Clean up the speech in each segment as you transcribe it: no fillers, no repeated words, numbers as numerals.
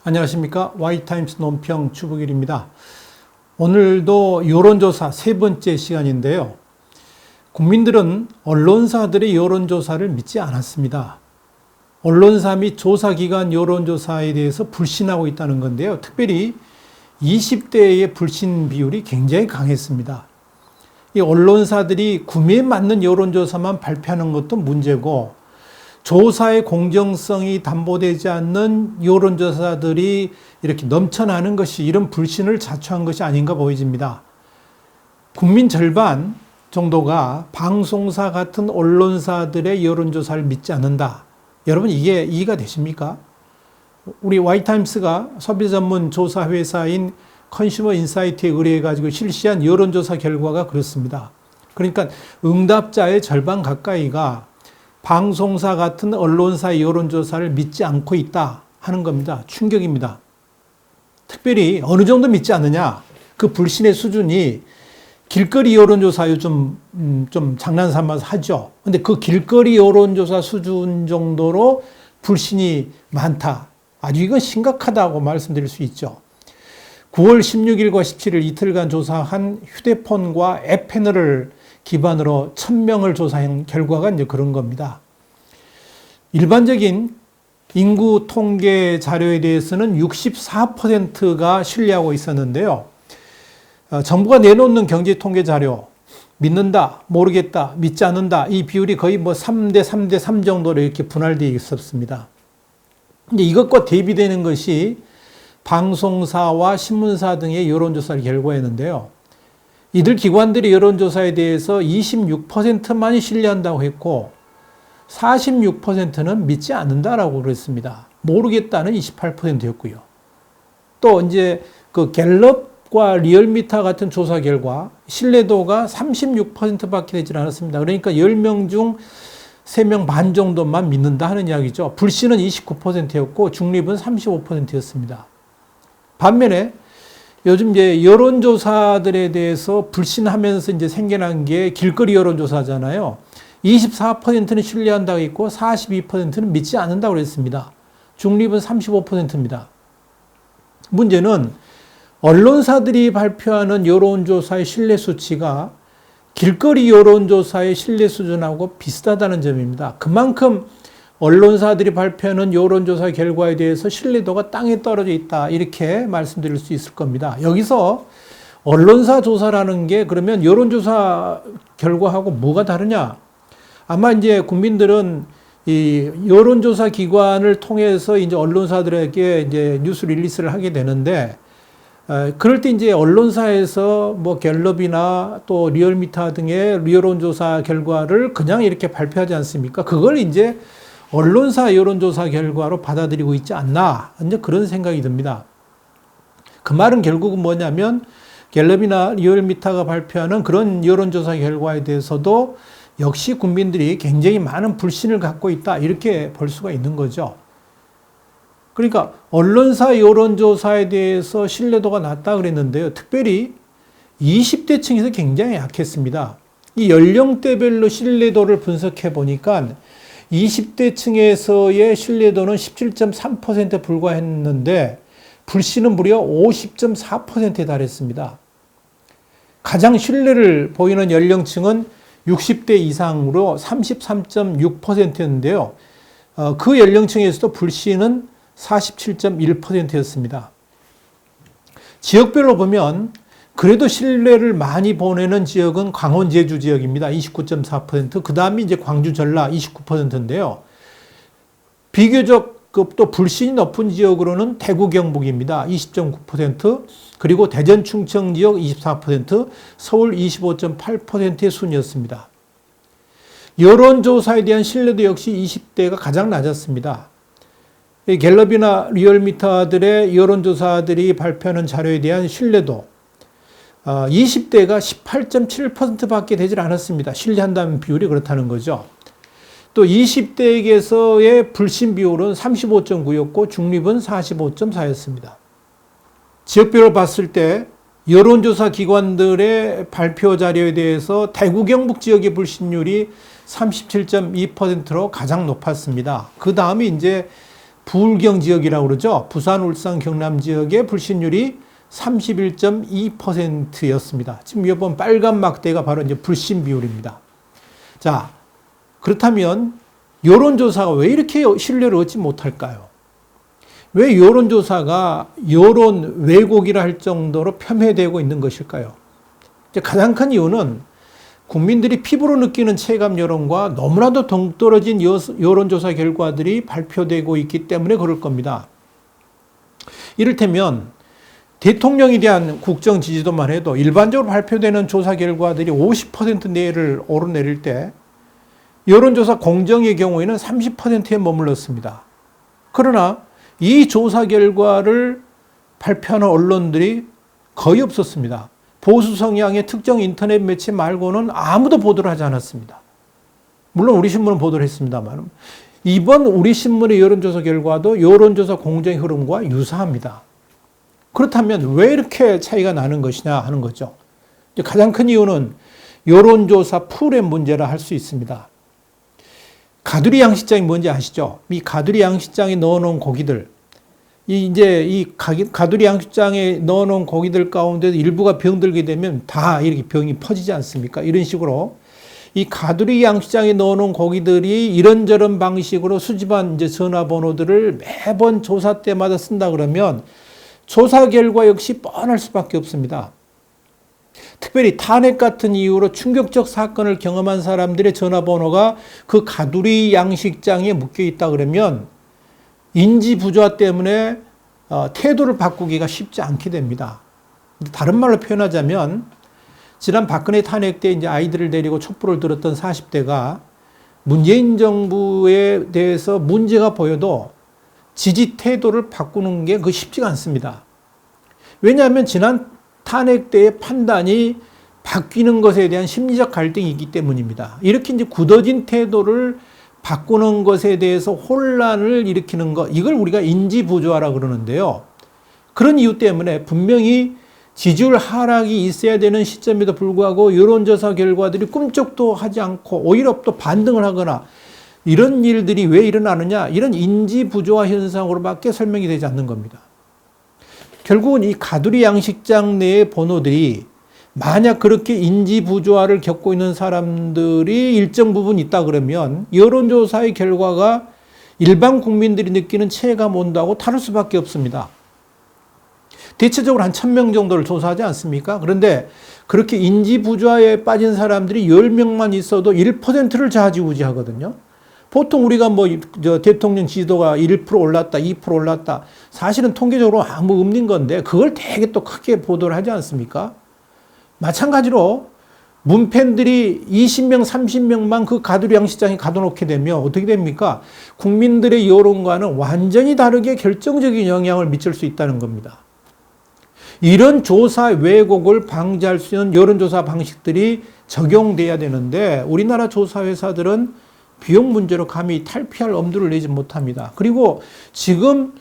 안녕하십니까. Y타임스 논평 주북일입니다. 오늘도 여론조사 세 번째 시간인데요. 국민들은 언론사들의 여론조사를 믿지 않았습니다. 언론사 및 조사기관 여론조사에 대해서 불신하고 있다는 건데요. 특별히 20대의 불신 비율이 굉장히 강했습니다. 이 언론사들이 구매에 맞는 여론조사만 발표하는 것도 문제고, 조사의 공정성이 담보되지 않는 여론조사들이 이렇게 넘쳐나는 것이 이런 불신을 자초한 것이 아닌가 보여집니다. 국민 절반 정도가 방송사 같은 언론사들의 여론조사를 믿지 않는다. 여러분, 이게 이해가 되십니까? 우리 Y타임스가 소비자 전문 조사 회사인 컨슈머 인사이트에 의뢰해가지고 실시한 여론조사 결과가 그렇습니다. 그러니까 응답자의 절반 가까이가 방송사 같은 언론사의 여론조사를 믿지 않고 있다 하는 겁니다. 충격입니다. 특별히 어느 정도 믿지 않느냐? 그 불신의 수준이 길거리 여론조사 요즘 좀 장난 삼아서 하죠. 근데 그 길거리 여론조사 수준 정도로 불신이 많다. 아주 이건 심각하다고 말씀드릴 수 있죠. 9월 16일과 17일 이틀간 조사한 휴대폰과 앱 패널을 기반으로 1000명을 조사한 결과가 이제 그런 겁니다. 일반적인 인구 통계 자료에 대해서는 64%가 신뢰하고 있었는데요. 정부가 내놓는 경제 통계 자료, 믿는다, 모르겠다, 믿지 않는다, 이 비율이 거의 3대 3대 3 정도로 이렇게 분할되어 있었습니다. 근데 이것과 대비되는 것이 방송사와 신문사 등의 여론조사 결과였는데요. 이들 기관들이 여론조사에 대해서 26%만이 신뢰한다고 했고 46%는 믿지 않는다라고 그랬습니다. 모르겠다는 28%였고요. 또 이제 그 갤럽과 리얼미터 같은 조사 결과 신뢰도가 36%밖에 되지 않았습니다. 그러니까 10명 중 3명 반 정도만 믿는다 하는 이야기죠. 불신은 29%였고 중립은 35%였습니다. 반면에 요즘 이제 여론조사들에 대해서 불신하면서 이제 생겨난 게 길거리 여론조사잖아요. 24%는 신뢰한다고 했고 42%는 믿지 않는다고 그랬습니다. 중립은 35%입니다. 문제는 언론사들이 발표하는 여론조사의 신뢰 수치가 길거리 여론조사의 신뢰 수준하고 비슷하다는 점입니다. 그만큼 언론사들이 발표하는 여론조사 결과에 대해서 신뢰도가 땅에 떨어져 있다. 이렇게 말씀드릴 수 있을 겁니다. 여기서 언론사 조사라는 게 그러면 여론조사 결과하고 뭐가 다르냐? 아마 이제 국민들은 이 여론조사 기관을 통해서 이제 언론사들에게 이제 뉴스 릴리스를 하게 되는데, 그럴 때 이제 언론사에서 갤럽이나 또 리얼미터 등의 여론조사 결과를 그냥 이렇게 발표하지 않습니까? 그걸 이제 언론사 여론조사 결과로 받아들이고 있지 않나, 이제 그런 생각이 듭니다. 그 말은 결국은 뭐냐면 갤럽이나 리얼미터가 발표하는 그런 여론조사 결과에 대해서도 역시 국민들이 굉장히 많은 불신을 갖고 있다, 이렇게 볼 수가 있는 거죠. 그러니까 언론사 여론조사에 대해서 신뢰도가 낮다 그랬는데요. 특별히 20대 층에서 굉장히 약했습니다. 이 연령대별로 신뢰도를 분석해 보니까 20대 층에서의 신뢰도는 17.3%에 불과했는데 불신은 무려 50.4%에 달했습니다. 가장 신뢰를 보이는 연령층은 60대 이상으로 33.6%였는데요. 그 연령층에서도 불신은 47.1%였습니다. 지역별로 보면 그래도 신뢰를 많이 보내는 지역은 강원, 제주 지역입니다. 29.4%. 그 다음이 이제 광주, 전라 29%인데요. 비교적 또 불신이 높은 지역으로는 대구, 경북입니다. 20.9%. 그리고 대전, 충청 지역 24%, 서울 25.8%의 순이었습니다. 여론조사에 대한 신뢰도 역시 20대가 가장 낮았습니다. 갤럽이나 리얼미터들의 여론조사들이 발표하는 자료에 대한 신뢰도 20대가 18.7%밖에 되질 않았습니다. 신뢰한다는 비율이 그렇다는 거죠. 또 20대에게서의 불신 비율은 35.9였고 중립은 45.4였습니다. 지역별로 봤을 때 여론조사 기관들의 발표 자료에 대해서 대구, 경북 지역의 불신율이 37.2%로 가장 높았습니다. 그 다음이 이제 부울경 지역이라고 그러죠. 부산, 울산, 경남 지역의 불신율이 31.2%였습니다. 지금 이번 빨간 막대가 바로 이제 불신 비율입니다. 자, 그렇다면 여론조사가 왜 이렇게 신뢰를 얻지 못할까요? 왜 여론조사가 여론 왜곡이라 할 정도로 폄훼되고 있는 것일까요? 가장 큰 이유는 국민들이 피부로 느끼는 체감 여론과 너무나도 동떨어진 여론조사 결과들이 발표되고 있기 때문에 그럴 겁니다. 이를테면 대통령에 대한 국정 지지도만 해도 일반적으로 발표되는 조사 결과들이 50% 내를 오르내릴 때 여론조사 공정의 경우에는 30%에 머물렀습니다. 그러나 이 조사 결과를 발표하는 언론들이 거의 없었습니다. 보수 성향의 특정 인터넷 매체 말고는 아무도 보도를 하지 않았습니다. 물론 우리 신문은 보도를 했습니다만 이번 우리 신문의 여론조사 결과도 여론조사 공정의 흐름과 유사합니다. 그렇다면 왜 이렇게 차이가 나는 것이냐 하는 거죠. 가장 큰 이유는 여론조사 풀의 문제라 할 수 있습니다. 가두리 양식장이 뭔지 아시죠? 이 가두리 양식장에 넣어놓은 고기들, 이 가두리 양식장에 넣어놓은 고기들 가운데 일부가 병들게 되면 다 이렇게 병이 퍼지지 않습니까? 이런 식으로 이 가두리 양식장에 넣어놓은 고기들이 이런저런 방식으로 수집한 이제 전화번호들을 매번 조사 때마다 쓴다 그러면 조사 결과 역시 뻔할 수밖에 없습니다. 특별히 탄핵 같은 이유로 충격적 사건을 경험한 사람들의 전화번호가 그 가두리 양식장에 묶여 있다 그러면 인지 부조화 때문에 태도를 바꾸기가 쉽지 않게 됩니다. 다른 말로 표현하자면 지난 박근혜 탄핵 때 이제 아이들을 데리고 촛불을 들었던 40대가 문재인 정부에 대해서 문제가 보여도 지지 태도를 바꾸는 게 그 쉽지가 않습니다. 왜냐하면 지난 탄핵 때의 판단이 바뀌는 것에 대한 심리적 갈등이 있기 때문입니다. 이렇게 이제 굳어진 태도를 바꾸는 것에 대해서 혼란을 일으키는 것, 이걸 우리가 인지부조화라고 그러는데요. 그런 이유 때문에 분명히 지지율 하락이 있어야 되는 시점에도 불구하고 여론조사 결과들이 꿈쩍도 하지 않고 오히려 또 반등을 하거나 이런 일들이 왜 일어나느냐, 이런 인지부조화 현상으로밖에 설명이 되지 않는 겁니다. 결국은 이 가두리 양식장 내의 번호들이 만약 그렇게 인지부조화를 겪고 있는 사람들이 일정 부분 있다 그러면 여론조사의 결과가 일반 국민들이 느끼는 체감 온도하고 다를 수밖에 없습니다. 대체적으로 한 1000명 정도를 조사하지 않습니까? 그런데 그렇게 인지부조화에 빠진 사람들이 10명만 있어도 1%를 좌지우지하거든요. 보통 우리가 대통령 지지도가 1% 올랐다, 2% 올랐다. 사실은 통계적으로 아무 없는 건데 그걸 되게 또 크게 보도를 하지 않습니까? 마찬가지로 문팬들이 20명, 30명만 그 가두리 양식장에 가둬놓게 되면 어떻게 됩니까? 국민들의 여론과는 완전히 다르게 결정적인 영향을 미칠 수 있다는 겁니다. 이런 조사 왜곡을 방지할 수 있는 여론조사 방식들이 적용돼야 되는데 우리나라 조사회사들은 비용 문제로 감히 탈피할 엄두를 내지 못합니다. 그리고 지금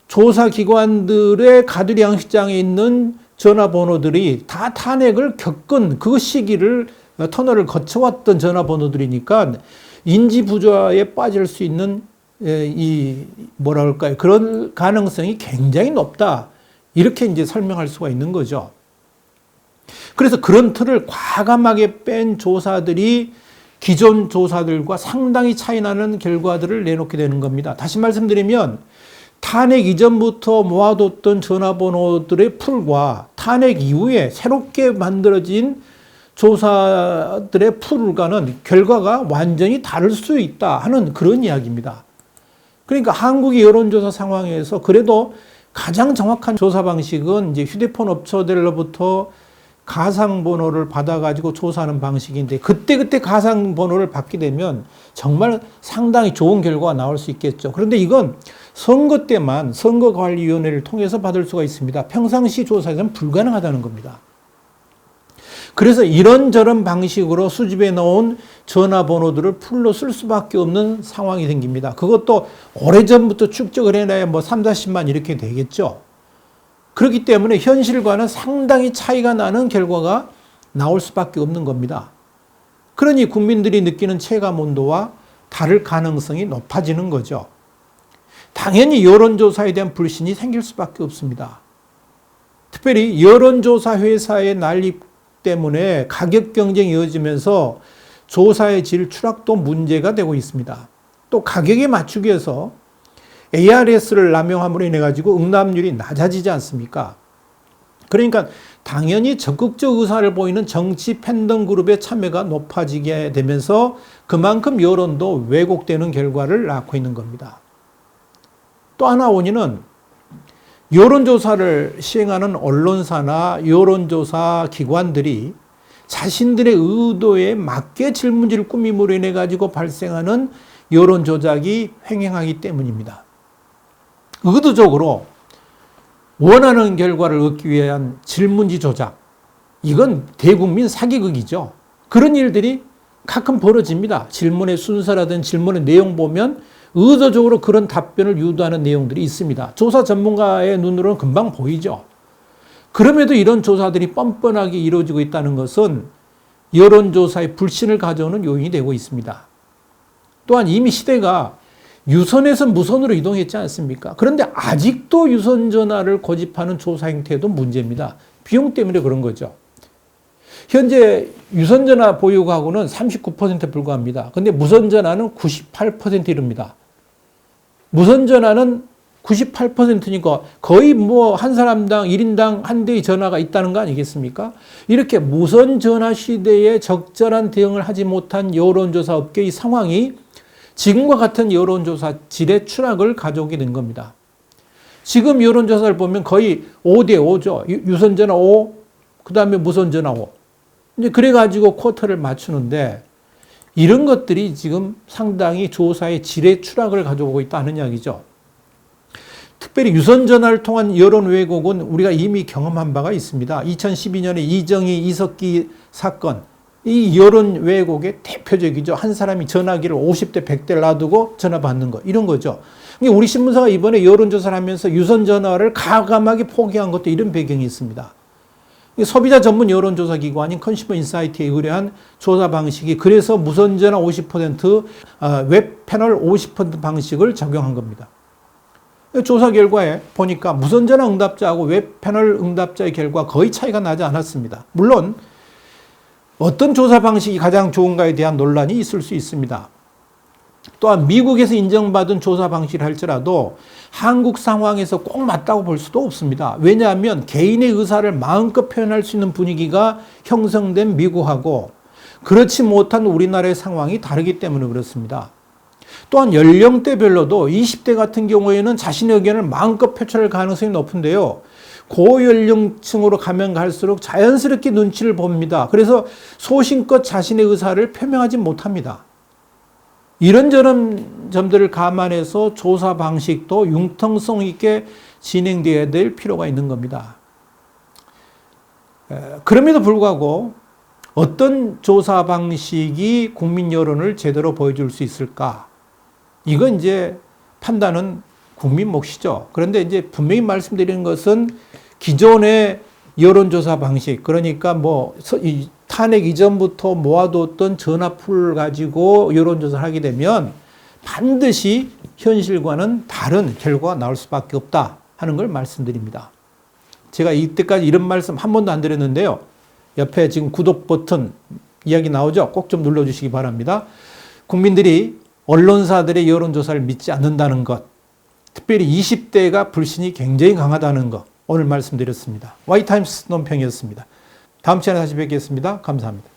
조사기관들의 가두리 양식장에 있는 전화번호들이 다 탄핵을 겪은 그 시기를 터널을 거쳐왔던 전화번호들이니까 인지부조화에 빠질 수 있는 그런 가능성이 굉장히 높다. 이렇게 이제 설명할 수가 있는 거죠. 그래서 그런 틀을 과감하게 뺀 조사들이 기존 조사들과 상당히 차이 나는 결과들을 내놓게 되는 겁니다. 다시 말씀드리면 탄핵 이전부터 모아뒀던 전화번호들의 풀과 탄핵 이후에 새롭게 만들어진 조사들의 풀과는 결과가 완전히 다를 수 있다 하는 그런 이야기입니다. 그러니까 한국의 여론조사 상황에서 그래도 가장 정확한 조사 방식은 이제 휴대폰 업체들로부터 가상번호를 받아가지고 조사하는 방식인데 그때 가상번호를 받게 되면 정말 상당히 좋은 결과가 나올 수 있겠죠. 그런데 이건 선거 때만 선거관리위원회를 통해서 받을 수가 있습니다. 평상시 조사에서는 불가능하다는 겁니다. 그래서 이런저런 방식으로 수집해 놓은 전화번호들을 풀로 쓸 수밖에 없는 상황이 생깁니다. 그것도 오래전부터 축적을 해놔야 3, 40만 이렇게 되겠죠. 그렇기 때문에 현실과는 상당히 차이가 나는 결과가 나올 수밖에 없는 겁니다. 그러니 국민들이 느끼는 체감 온도와 다를 가능성이 높아지는 거죠. 당연히 여론조사에 대한 불신이 생길 수밖에 없습니다. 특별히 여론조사 회사의 난립 때문에 가격 경쟁이 이어지면서 조사의 질 추락도 문제가 되고 있습니다. 또 가격에 맞추기 위해서 ARS를 남용함으로 인해 가지고 응답률이 낮아지지 않습니까? 그러니까 당연히 적극적 의사를 보이는 정치 팬덤 그룹의 참여가 높아지게 되면서 그만큼 여론도 왜곡되는 결과를 낳고 있는 겁니다. 또 하나 원인은 여론조사를 시행하는 언론사나 여론조사 기관들이 자신들의 의도에 맞게 질문지를 꾸밈으로 인해 가지고 발생하는 여론 조작이 횡행하기 때문입니다. 의도적으로 원하는 결과를 얻기 위한 질문지 조작, 이건 대국민 사기극이죠. 그런 일들이 가끔 벌어집니다. 질문의 순서라든 질문의 내용 보면 의도적으로 그런 답변을 유도하는 내용들이 있습니다. 조사 전문가의 눈으로는 금방 보이죠. 그럼에도 이런 조사들이 뻔뻔하게 이루어지고 있다는 것은 여론조사의 불신을 가져오는 요인이 되고 있습니다. 또한 이미 시대가 유선에서 무선으로 이동했지 않습니까? 그런데 아직도 유선 전화를 고집하는 조사 행태도 문제입니다. 비용 때문에 그런 거죠. 현재 유선 전화 보유가구는 39%에 불과합니다. 그런데 무선 전화는 98% 이릅니다. 무선 전화는 98%니까 거의 뭐 한 사람당 1인당 한 대의 전화가 있다는 거 아니겠습니까? 이렇게 무선 전화 시대에 적절한 대응을 하지 못한 여론조사 업계의 상황이 지금과 같은 여론조사 질의 추락을 가져오게 된 겁니다. 지금 여론조사를 보면 거의 5대 5죠. 유선전화 5, 그 다음에 무선전화 5. 이제 그래가지고 쿼터를 맞추는데 이런 것들이 지금 상당히 조사의 질의 추락을 가져오고 있다는 이야기죠. 특별히 유선전화를 통한 여론 왜곡은 우리가 이미 경험한 바가 있습니다. 2012년에 이정희, 이석기 사건, 이 여론 왜곡의 대표적이죠. 한 사람이 전화기를 50대, 100대를 놔두고 전화 받는 거, 이런 거죠. 우리 신문사가 이번에 여론조사를 하면서 유선전화를 과감하게 포기한 것도 이런 배경이 있습니다. 소비자 전문 여론조사 기관인 컨슈머 인사이트에 의뢰한 조사 방식이 그래서 무선전화 50%, 웹패널 50% 방식을 적용한 겁니다. 조사 결과에 보니까 무선전화 응답자하고 웹패널 응답자의 결과 거의 차이가 나지 않았습니다. 물론 어떤 조사 방식이 가장 좋은가에 대한 논란이 있을 수 있습니다. 또한 미국에서 인정받은 조사 방식을 할지라도 한국 상황에서 꼭 맞다고 볼 수도 없습니다. 왜냐하면 개인의 의사를 마음껏 표현할 수 있는 분위기가 형성된 미국하고 그렇지 못한 우리나라의 상황이 다르기 때문에 그렇습니다. 또한 연령대별로도 20대 같은 경우에는 자신의 의견을 마음껏 표출할 가능성이 높은데요. 고연령층으로 가면 갈수록 자연스럽게 눈치를 봅니다. 그래서 소신껏 자신의 의사를 표명하지 못합니다. 이런저런 점들을 감안해서 조사 방식도 융통성 있게 진행되어야 될 필요가 있는 겁니다. 그럼에도 불구하고 어떤 조사 방식이 국민 여론을 제대로 보여줄 수 있을까? 이건 이제 판단은 국민 몫이죠. 그런데 이제 분명히 말씀드리는 것은 기존의 여론조사 방식, 그러니까 뭐 탄핵 이전부터 모아뒀던 전화풀을 가지고 여론조사를 하게 되면 반드시 현실과는 다른 결과가 나올 수밖에 없다 하는 걸 말씀드립니다. 제가 이때까지 이런 말씀 한 번도 안 드렸는데요. 옆에 지금 구독 버튼 이야기 나오죠? 꼭 좀 눌러주시기 바랍니다. 국민들이 언론사들의 여론조사를 믿지 않는다는 것, 특별히 20대가 불신이 굉장히 강하다는 것, 오늘 말씀드렸습니다. Y타임스 논평이었습니다. 다음 시간에 다시 뵙겠습니다. 감사합니다.